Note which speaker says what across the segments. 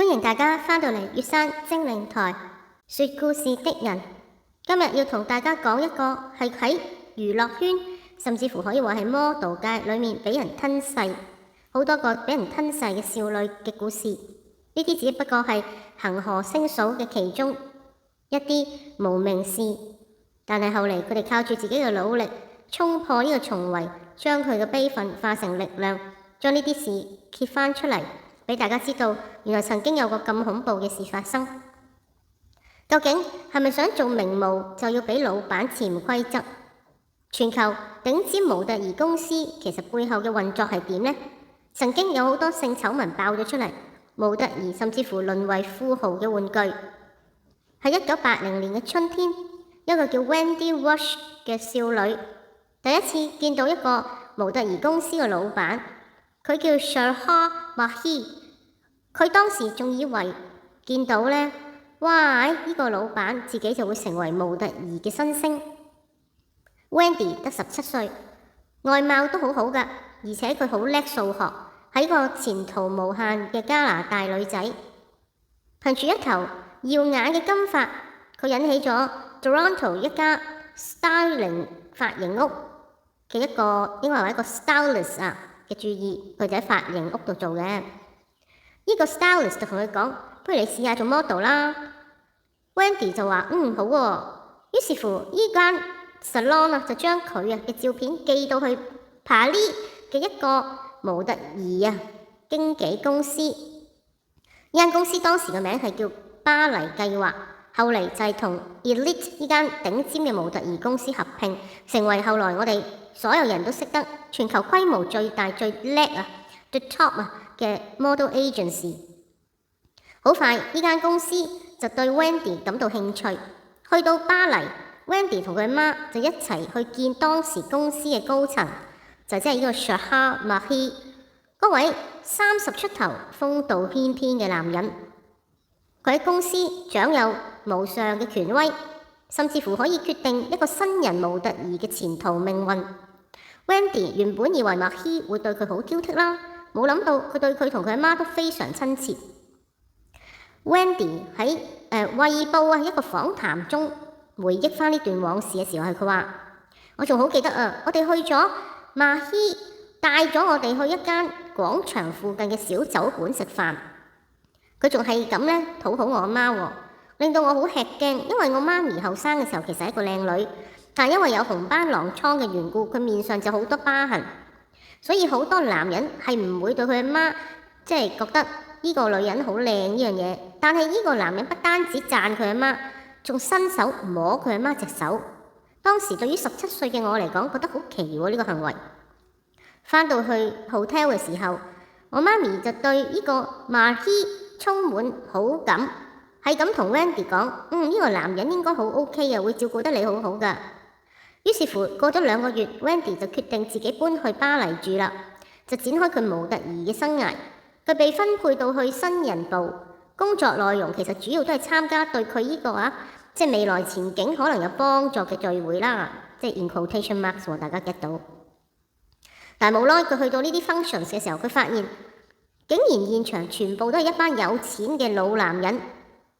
Speaker 1: 歡迎大家返到嚟月山精靈台說故事的人。今日要同大家講一個係喺娛樂圈，甚至乎可以話係 model 界裏面俾人吞噬好多個俾人吞噬嘅少女嘅故事。呢啲只不過係恆河星數嘅其中一啲無名氏，但係後嚟佢哋靠住自己嘅努力衝破呢個重圍，將佢嘅悲憤化成力量，將呢啲事揭翻出嚟俾大家知道，原來曾經有個咁恐怖嘅事發生。究竟係咪想做名模就要俾老闆潛規則？全球頂尖模特兒公司其實背後嘅運作係點呢？曾經有好多性醜聞爆咗出嚟，模特兒甚至乎淪為富豪嘅玩具。喺1980年嘅春天，一個叫 Wendy Rush 嘅少女第一次見到一個模特兒公司嘅老闆，佢叫 Sharha Mahi。佢當時仲以為見到呢，哇！呢個老闆自己就會成為模特兒嘅新星。Wendy 得17歲，外貌都好好㗎，而且佢好叻數學，係個前途無限嘅加拿大女仔。憑住一頭耀眼嘅金髮，佢引起咗 Toronto 一家 styling 髮型屋嘅一個應該係一個 stylist 嘅注意，佢就喺髮型屋度做嘅。呢個 stylist 就同佢講：不如你試下做 model 啦。Wendy 就話：好喎。於是乎，呢間 salon 就將佢嘅照片寄到去 Paris 嘅一個模特兒經紀公司。呢間公司當時嘅名係叫巴黎計劃，後嚟就係同 Elite 呢間頂尖嘅模特兒公司合併，成為後來我哋所有人都識得全球規模最大最叻the top 嘅 model agency。 好快呢間公司就對 Wendy 感到興趣，去到巴黎， Wendy 同佢媽就一齊去見當時公司嘅高層，就即係呢個 Sharha Mahi 嗰位30出頭風度翩翩嘅男人。佢喺公司掌有無上嘅權威，甚至乎可以決定一個新人模特兒嘅前途命運。Wendy 原本以為 Mahi 會對佢好挑剔啦，冇諗到佢對佢同佢阿媽都非常親切。Wendy 喺衛報一個訪談中回憶翻呢段往事嘅時候，係佢話：我仲好記得我哋去咗 Mahi 帶咗我哋去一間廣場附近嘅小酒館食飯，佢仲係咁呢討好我阿媽喎，令到我好吃驚，因為我媽咪後生嘅時候其實係一個靚女，但係因為有紅斑狼瘡嘅緣故，佢面上就好多疤痕，所以好多男人係唔會對佢阿媽即係覺得呢個女人好靚呢樣嘢。但係呢個男人不單止讚佢阿媽，仲伸手摸佢阿媽隻手。當時對於17歲嘅我嚟講，覺得好奇喎呢個行為。返到去 hotel 嘅時候，我媽咪就對呢個 Mahi 充滿好感，係咁同 Wendy 講：呢個男人應該好 OK 嘅，會照顧得你好好㗎。於是乎過咗2個月， Wendy 就決定自己搬去巴黎住啦，就展開佢模特兒嘅生涯。佢被分配到去新人部，工作內容其實主要都係參加對佢呢個即係未來前景可能有幫助嘅聚會啦，即係 in quotation marks 大家 get 到。但係無奈佢去到呢啲 functions 嘅時候，佢發現竟然現場全部都係一班有錢嘅老男人，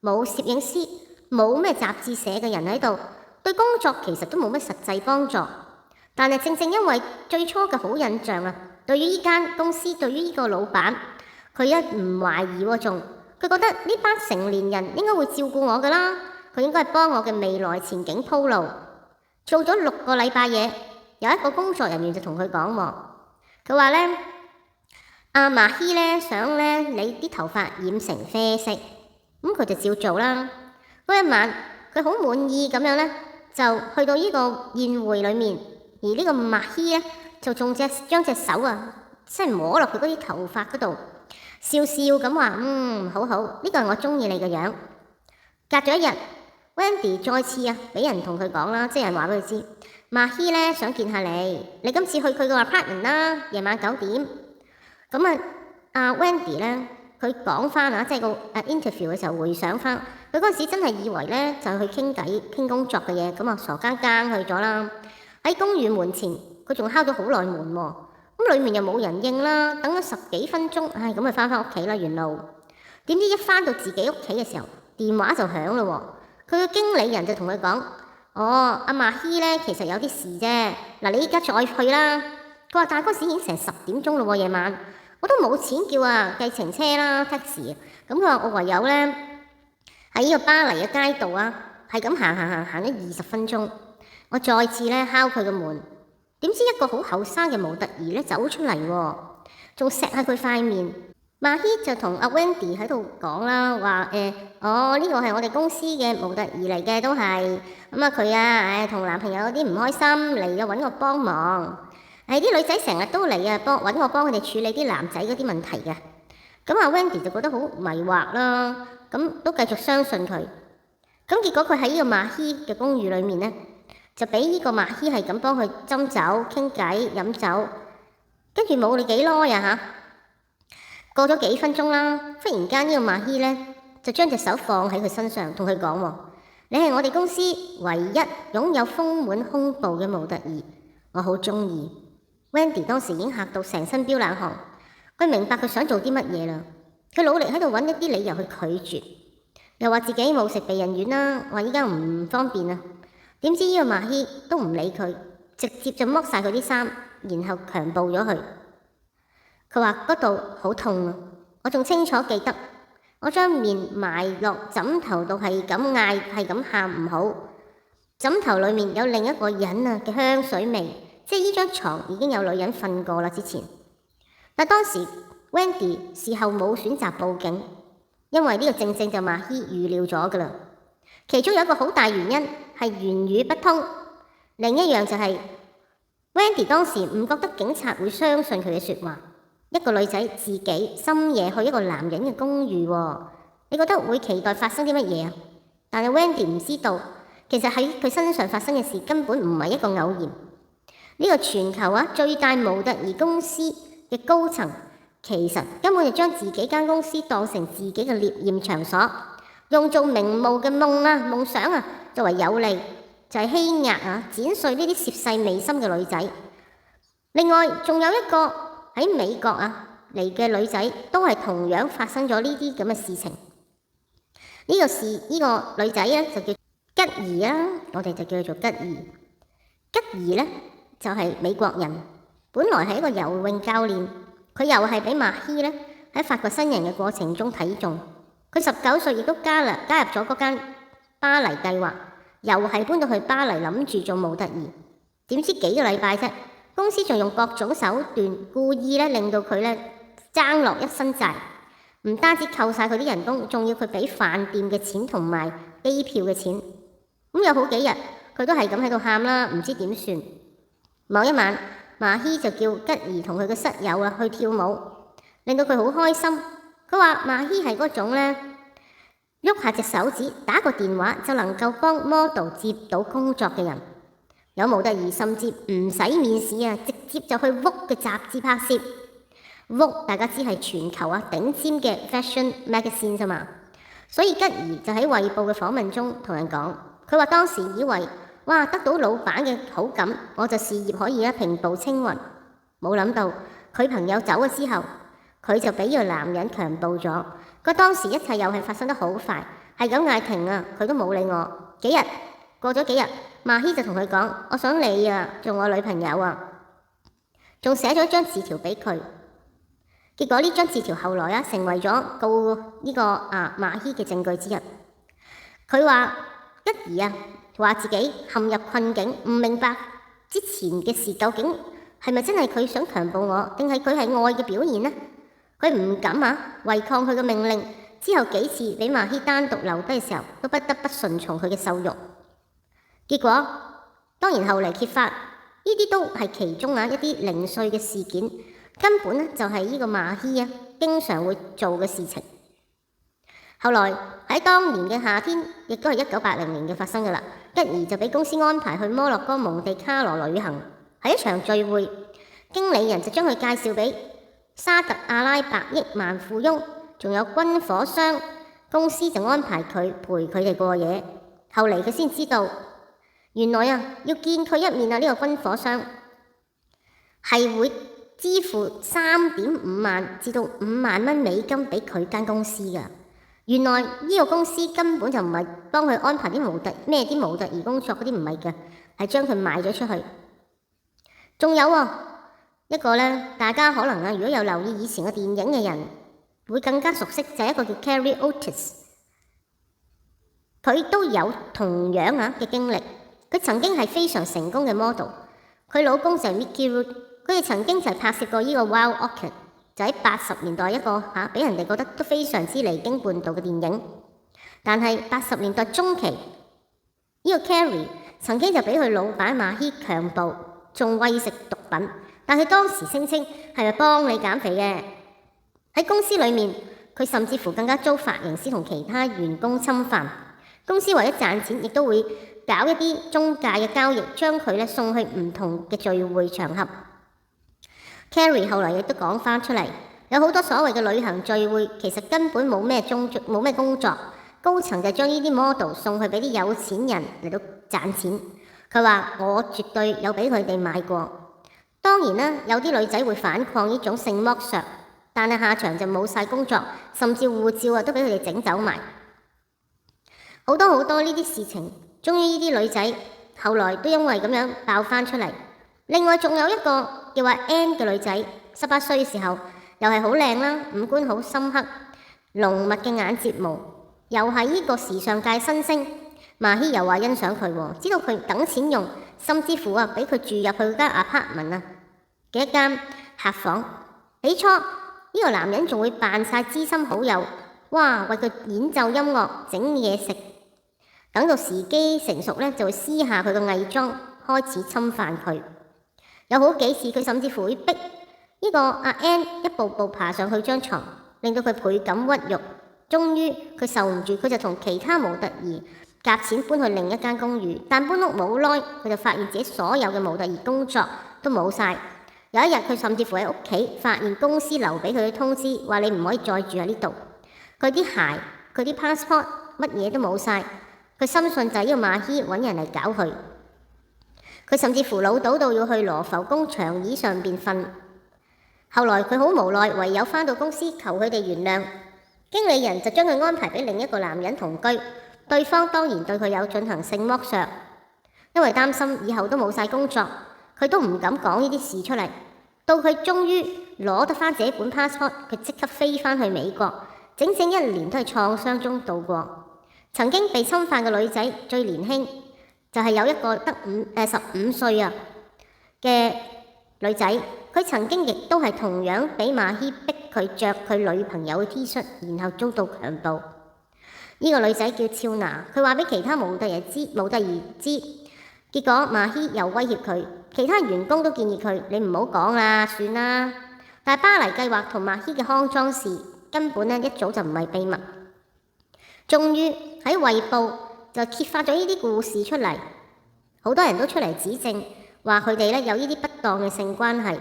Speaker 1: 冇攝影師，冇咩雜誌社嘅人喺度，對工作其實都冇乜實際幫助。但係正因為最初嘅好印象對於呢間公司，對於呢個老闆，佢一唔懷疑仲，佢覺得呢班成年人應該會照顧我㗎啦，佢應該係幫我嘅未來前景鋪路。做咗6個禮拜嘢，有一個工作人員就同佢講喎，佢話呢，阿Mahi呢想呢你啲頭髮染成啡色，佢就照做啦。嗰一晚佢好滿意咁樣呢，就去到呢個宴會裏面，而呢個Mahi呢就仲將隻手即係摸落佢嗰啲頭髮嗰度，笑笑咁話：好好，呢個係我中意你嘅樣。隔咗一日， Wendy 再次俾人同佢講啦，即係人話俾佢知，Mahi 呢想見下你今次去佢個 apartment 啦，夜晚9點。咁Wendy 呢，佢講翻即係個interview 嘅時候回想翻，佢嗰陣時真係以為呢就去傾偈傾工作嘅嘢，咁傻更更去咗啦。喺公寓門前，佢仲敲咗好耐門喎。咁裏面又冇人應啦，等咗10幾分鐘，咁咪返屋企啦原路。點知一返到自己屋企嘅時候，電話就響咯喎。佢嘅經理人就同佢講：哦，阿馬希呢，其實有啲事啫。嗱，你依家再去啦。佢話但嗰時已經成10點鐘咯喎，夜晚我都冇錢叫計程車啦 taxi。咁佢話我唯有呢，喺呢個巴黎嘅街道係咁行咗20分鐘。我再次呢敲佢嘅門，點知一個好後生嘅模特兒呢走出嚟喎，仲錫下佢塊面。馬希就同阿 Wendy 喺度講啦，話呢個係我哋公司嘅模特兒嚟嘅，都係咁啊。佢同男朋友有啲唔開心嚟揾我幫忙。啲女仔成日都嚟揾我幫佢哋處理啲男仔嗰啲問題嘅。咁阿 Wendy 就覺得好迷惑啦，咁都繼續相信佢。咁結果佢喺呢個馬希嘅公寓裏面呢，就俾呢個馬希係咁幫佢斟酒、傾偈、飲酒，跟住冇你幾耐過咗幾分鐘啦，忽然間呢個馬希呢，就將隻手放喺佢身上，同佢講：你係我哋公司唯一擁有豐滿胸部嘅模特兒，我好中意。Wendy 當時已經嚇到成身飆冷汗，佢明白佢想做啲乜嘢啦。佢努力喺度揾一啲理由去拒絕，又話自己冇食避孕丸啦，話依家唔方便啊。點知呢個馬希都唔理佢，直接就剝晒佢啲衫，然後強暴咗佢。佢話嗰度好痛啊！我仲清楚記得，我將面埋落枕頭度，係咁嗌，係咁喊唔好。枕頭裡面有另一個人嘅香水味，即係呢張床已經有女人瞓過啦之前。但當時 Wendy 事後冇選擇報警，因為呢個正正就馬希預料咗噶啦。其中有一個好大原因係言語不通，另一樣就係 Wendy 當時唔覺得警察會相信佢嘅説話。一個女仔自己深夜去一個男人嘅公寓你覺得會期待發生啲乜嘢啊？但係 Wendy 唔知道，其實喺佢身上發生嘅事根本唔係一個偶然。呢個全球最大模特兒公司嘅高層，其實根本就將自己間公司當成自己嘅獵豔場所，用做名模嘅夢想作為有利，就係欺壓剪碎呢啲涉世未深嘅女仔。另外仲有一個喺美國嚟嘅女仔，都係同樣發生咗呢啲咁嘅事情。呢個女仔就叫吉兒我哋就叫做吉兒。吉兒呢，就係美國人，本來係一個游泳教練，佢又係俾馬希呢喺發掘新人嘅過程中睇中。佢19歲亦都加入咗嗰間巴黎計劃，又係搬到去巴黎諗住做模特兒。點知幾個禮拜啫，公司仲用各種手段故意令到佢爭落一身債，唔單止扣晒佢啲人工，仲要佢俾飯店嘅錢同埋機票嘅錢。咁有好幾日佢都係咁喺度喊啦，唔知點算。某一晚，馬希就叫吉兒同佢嘅室友去跳舞，令到佢好開心。佢話馬希係嗰種喐下隻手指打個電話就能夠幫 model 接到工作嘅人。有模特兒甚至唔使面試直接就去 Vogue 嘅雜誌拍攝。Vogue 大家知係全球頂尖嘅 fashion magazine 啫嘛，所以吉兒就喺《衛報》嘅訪問中同人講，佢話當時以為得到老闆嘅好感，我就事業可以平步青雲。冇諗到佢朋友走咗之後，佢就俾呢個男人強暴咗。佢當時一切又係發生得好快，係咁嗌停佢都冇理我。過咗幾日，馬希就同佢講：我想你做我女朋友仲寫咗一張字條俾佢。結果呢張字條後來成為咗告呢個馬希嘅證據之一。佢話吉兒話自己陷入困境，唔明白之前嘅事究竟係咪真係佢想強暴我，定係佢係愛嘅表現呢？佢唔敢違抗佢嘅命令。之後幾次俾馬希單獨留低嘅時候，都不得不順從佢嘅獸慾。結果當然後嚟揭發，呢啲都係其中一啲零碎嘅事件，根本就係呢個馬希經常會做嘅事情。後來喺當年嘅夏天，亦都係1980年嘅發生㗎啦。吉兒就俾公司安排去摩洛哥蒙地卡羅旅行，係一場聚會。經理人就將佢介紹俾沙特阿拉伯億萬富翁，仲有軍火商。公司就安排佢陪佢哋過夜。後嚟佢先知道，原來要見佢一面呢個軍火商係會支付3.5萬至到5萬蚊美金俾佢間公司㗎。原來呢個公司根本就唔係幫佢安排啲模特兒工作嗰啲，唔係㗎，係將佢賣咗出去。仲有一個呢，大家可能如果有留意以前嘅電影嘅人，會更加熟悉，就係一個叫 Carrie Otis， 佢都有同樣嘅經歷。佢曾經係非常成功嘅 model， 佢老公就係 Mickey Rourke， 佢哋曾經就係拍攝過呢個 Wild Orchid， 就喺80年代一個俾人哋覺得都非常之離經叛道嘅電影。但係80年代中期，呢個 Carrie 曾經就俾佢老闆馬希強暴，仲餵食毒品，但佢當時聲稱係咪幫你減肥嘅。喺公司裏面，佢甚至乎更加遭髮型師同其他員工侵犯。公司為咗賺錢，亦都會搞一啲中介嘅交易，將佢送去唔同嘅聚會場合。Carrie 後來亦都講翻出嚟，有好多所謂嘅旅行聚會，其實根本冇咩工作，高層就將呢啲 model 送去俾啲有錢人嚟到賺錢。佢話我絕對有俾佢哋買過。當然啦，有啲女仔會反抗呢種性剝削，但係下場就冇晒工作，甚至護照都俾佢哋整走埋。好多呢啲事情，終於呢啲女仔後來都因為咁樣爆翻出嚟。另外仲有一個叫阿 Anne 嘅女仔，18歲嘅時候又係好靚啦，五官好深刻，濃密嘅眼睫毛，又係呢個時尚界新星。馬希又話欣賞佢，知道佢等錢用，甚至乎俾佢住入去間 apartment 嘅一間客房。起初呢個男人仲會扮晒知心好友，為佢演奏音樂、整嘢食。等到時機成熟就會撕下佢個偽裝，開始侵犯佢。有好幾次佢甚至乎會逼呢個阿 Anne 一步步爬上佢張床，令到佢倍感屈辱。終於佢受唔住，佢就同其他模特兒夾錢搬去另一間公寓，但搬屋冇耐，佢就發現自己所有嘅模特兒工作都冇晒。有一日佢甚至乎喺屋企發現公司留俾佢嘅通知，話你唔可以再住喺呢度。佢啲鞋、佢啲 passport 乜嘢都冇晒。佢深信就係呢個馬希揾人嚟搞佢。佢甚至乎老到要去羅浮宮長椅上邊瞓。後來佢好無奈，唯有返到公司求佢哋原諒。經理人就將佢安排俾另一個男人同居，對方當然對佢有進行性剝削。因為擔心以後都冇晒工作，佢都唔敢講呢啲事出嚟。到佢終於攞得返自己本 passport， 佢即刻飛返去美國，整整1年都係創傷中度過。曾經被侵犯嘅女仔最年輕，就係有一個得15歲嘅女仔，佢曾經亦都係同樣俾馬希逼佢着佢女朋友嘅 T 恤，然後遭到強暴。呢個女仔叫俏娜，佢話俾其他模特兒知，結果馬希又威脅佢，其他員工都建議佢你唔好講啦，算啦。但係巴黎計劃同馬希嘅骯髒事根本一早就唔係秘密。終於喺《衛報》就揭發咗呢啲故事出嚟，好多人都出嚟指證，話佢哋有呢啲不當嘅性關係，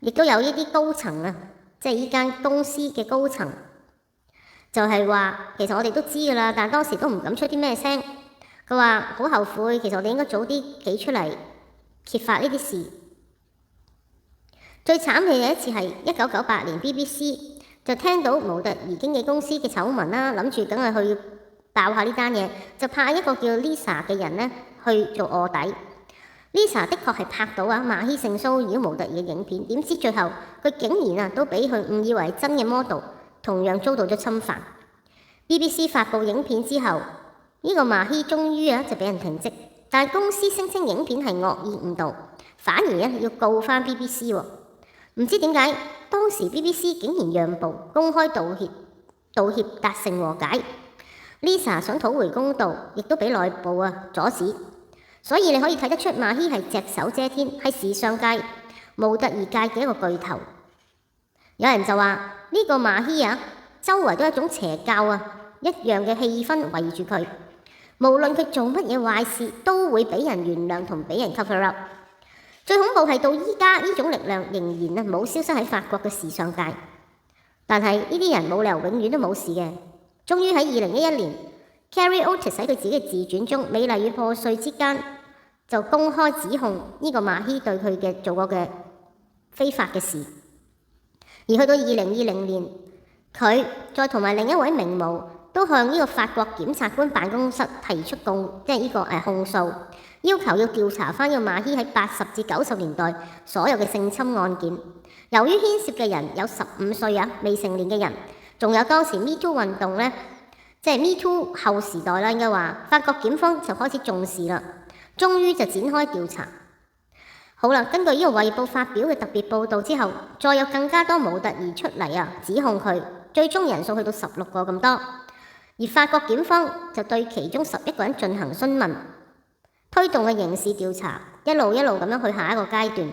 Speaker 1: 亦都有呢啲高層即係呢間公司嘅高層，就係話其實我哋都知㗎啦，但當時都唔敢出啲咩聲。佢話好後悔，其實我哋應該早啲企出嚟揭發呢啲事。最慘嘅一次係1998年 BBC 就聽到模特兒經紀公司嘅醜聞啦，諗住梗係去爆下呢單嘢，就派一個叫 Lisa 嘅人去做臥底。Lisa 的確係拍到馬希性騷擾模特兒嘅影片，點知最後佢竟然都俾佢誤以為真嘅 model， 同樣遭到咗侵犯。BBC 發布影片之後，呢個馬希終於就俾人停職，但係公司聲稱影片係惡意誤導，反而要告翻 BBC。唔知點解當時 BBC 竟然讓步，公開道歉達成和解。Lisa 想討回公道，亦都俾內部阻止。所以你可以睇得出馬希係隻手遮天，係時尚界、模特兒界嘅一個巨頭。有人就話呢個馬希周圍都係一種邪教一樣嘅氣氛圍住佢，無論佢做乜嘢壞事，都會俾人原諒同俾人 cover up。最恐怖係到依家呢種力量仍然冇消失喺法國嘅時尚界，但係呢啲人冇理由永遠都冇事嘅。終於喺2011年 Carrie Otis 喺佢自己嘅自傳中《美麗與破碎之間》就公開指控呢個馬希對佢嘅做過嘅非法嘅事。而去到2020年，佢再同埋另一位名模都向呢個法國檢察官辦公室提出控訴，要求要調查翻呢個馬希喺80至90年代所有嘅性侵案件。由於牽涉嘅人有15歲未成年嘅人，仲有當時 MeToo 運動呢，即係 MeToo 後時代啦，應該話法國檢方就開始重視啦，終於就展開調查。好啦，根據呢個《衛報》發表嘅特別報導之後，再有更加多模特兒出嚟指控佢，最終人數去到16個咁多。而法國檢方就對其中11個人進行詢問，推動嘅刑事調查一路咁樣去下一個階段。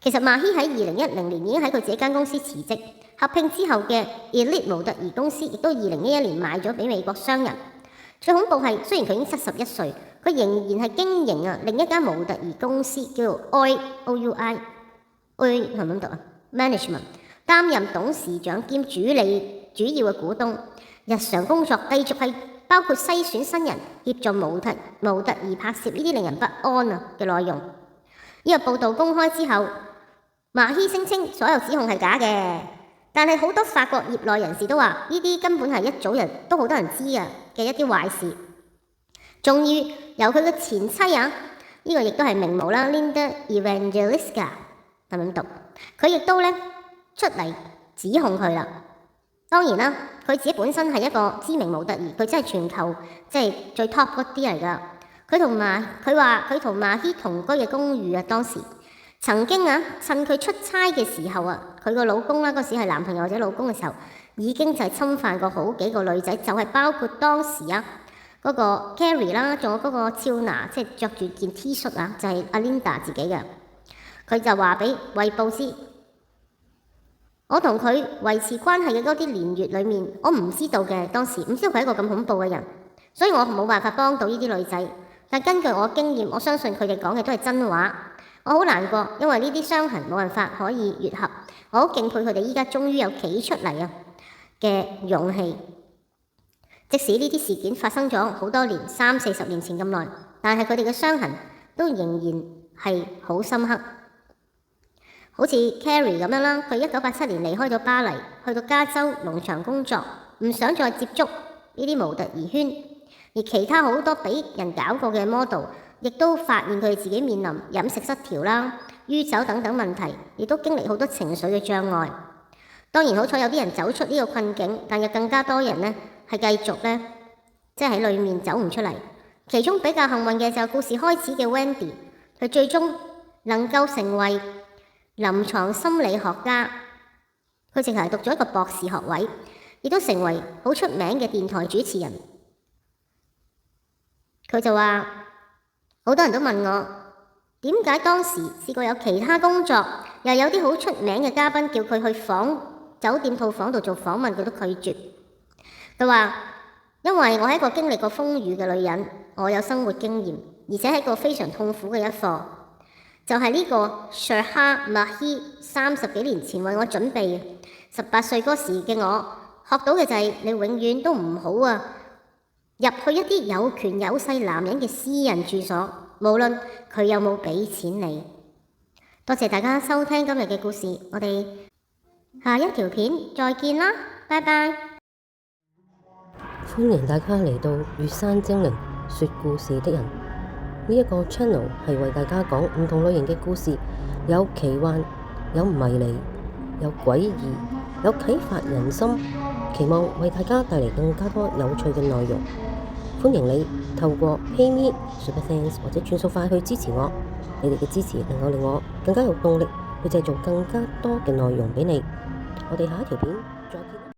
Speaker 1: 其實馬希喺2010年已經喺佢自己間公司辭職，合併之後嘅 Elite 模特兒公司亦都2011年賣咗俾美國商人。最恐怖係，雖然佢已經71歲，佢仍然係經營另一間模特兒公司叫做 OUI 係咪咁讀？Management， 擔任董事長兼主要嘅股東。日常工作繼續係包括篩選新人、協助模特兒拍攝呢啲令人不安嘅內容。呢個報導公開之後，馬希聲稱所有指控係假嘅，但係好多法國業內人士都話呢啲根本係一早都好多人知嘅一啲壞事。終於由佢嘅前妻呢個亦都係名模啦 ，Linda Evangelista 係咪咁讀？佢亦都出嚟指控佢啦。當然啦，佢自己本身係一個知名模特兒，佢真係全球最 top 嗰啲嚟㗎。佢話佢同馬希同居嘅公寓當時曾經趁佢出差嘅時候佢個老公嗰時係男朋友或者老公嘅時候，已經就係侵犯過好幾個女仔，就係包括當時嗰個 Carrie 啦，仲有嗰個超娜，即係着住件 T 恤就係阿 Linda 自己嘅。佢就話俾衛報知，我同佢維持關係嘅嗰啲年月裏面，我唔知道嘅，當時唔知道佢係一個咁恐怖嘅人，所以我冇辦法幫到呢啲女仔。但根據我經驗，我相信佢哋講嘅都係真話。我好難過，因為呢啲傷痕冇辦法可以愈合。我好敬佩佢哋依家終於有企出嚟嘅勇氣。即使呢啲事件發生咗好多年，30-40年前咁耐，但係佢哋嘅傷痕都仍然係好深刻。好似 Carrie 咁樣啦，佢1987年離開咗巴黎，去到加州農場工作，唔想再接觸呢啲模特兒圈。而其他好多俾人搞過嘅 model， 亦都發現佢哋自己面臨飲食失調啦、酗酒等等問題，亦都經歷好多情緒嘅障礙。當然好彩有啲人走出呢個困境，但有更加多人係繼續喺裏面走唔出嚟。其中比較幸運嘅就係故事開始嘅 Wendy， 佢最終能夠成為臨床心理學家，佢淨係讀咗一個博士學位，亦都成為好出名嘅電台主持人。佢就話好多人都問我點解當時試過有其他工作，又有啲好出名嘅嘉賓叫佢去酒店套房度做訪問，佢都拒絕。佢話因為我係一個經歷過風雨嘅女人，我有生活經驗，而且係一個非常痛苦嘅一課，就係呢個 Sherha Mahi 30幾年前為我準備18歲嗰時嘅我學到嘅就係你永遠都唔好入去一啲有權有勢男人嘅私人住所，無論佢有冇俾錢你。多謝大家收聽今日嘅故事，我哋下一條片再見啦，拜拜。
Speaker 2: 歡迎大家嚟到月山精靈說故事的人呢一個 channel， 係為大家講唔同類型嘅故事，有奇幻，有迷離，有詭異，有啟發人心，期望為大家帶嚟更加多有趣嘅內容。歡迎你透過 PayMe、Super Thanks 或者轉數快去支持我，你哋嘅支持能夠令我更加有動力去製造更加多嘅內容俾你。我哋下一條片再見。